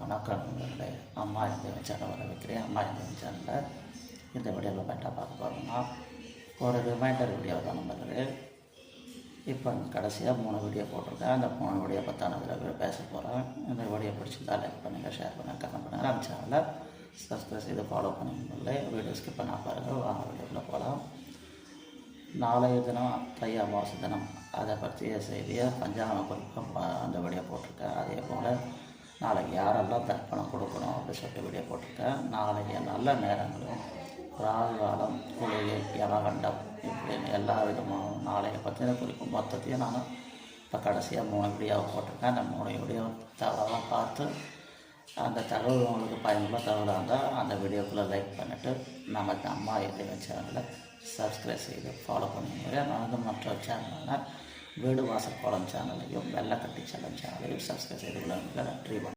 வணக்கம் நண்பர்களே. அம்மா இந்த சேனல் வர வைக்கிறேன். அம்மா இந்த சேனலில் இந்த வீடியோவில் என்ன பார்க்க போகிறோம்னா, ஒரு ரிமைண்டர் வீடியோ தான் நண்பர்களே. இப்போ கடைசியாக 3 வீடியோ போட்டிருக்கேன். அந்த 3 வீடியோ பற்றின இதில் பேச போகிறேன். இந்த வீடியோ பிடிச்சிருந்தா லைக் பண்ணுங்கள், ஷேர் பண்ணுங்கள், கமெண்ட் பண்ணுங்கள். அந்த சேனலில் சப்ஸ்கிரைப் செய்து ஃபாலோ பண்ணுங்களே. வீடியோ ஸ்கிப் பண்ண பாருங்கள். வாங்க வீடியோவில் போகலாம். நாளைய தினம் தை அமாவாசை தினம், அதை பற்றிய செய்தியை பஞ்சாங்க குறிப்பாக அந்த வீடியோ போட்டிருக்கேன். அதே போல் நாளைக்கு யாரெல்லாம் தர்ப்பணம் கொடுக்கணும் அப்படின்னு சொல்லிட்டு வீடியோ போட்டிருக்கேன். நாளைய நல்ல நேரங்களும் ராகு காலம், குளிகை, யமகண்டம் இப்படின்னு எல்லா விதமான நாளைய பற்றின குறிப்பு மொத்தத்தையும் நான் இப்போ கடைசியாக 3 வீடியோவை போட்டிருக்கேன். அந்த 3 வீடியோ தகவலாக பார்த்து அந்த தகவல் உங்களுக்கு பயனுள்ள தகவலாக இருந்தால் அந்த வீடியோக்குள்ளே லைக் பண்ணிவிட்டு நமக்கு அம்மா இதை சேனலில் சப்ஸ்கிரைப் செய்து ஃபாலோ பண்ணுங்க. நான் மற்ற சேனலான வீடு வாசல் கோலம் சேனலையும் வெள்ளக்கட்டி சேனல் சேனலையும் சப்ஸ்கிரைப் செய்து கொள்ளுங்கள். நன்றி.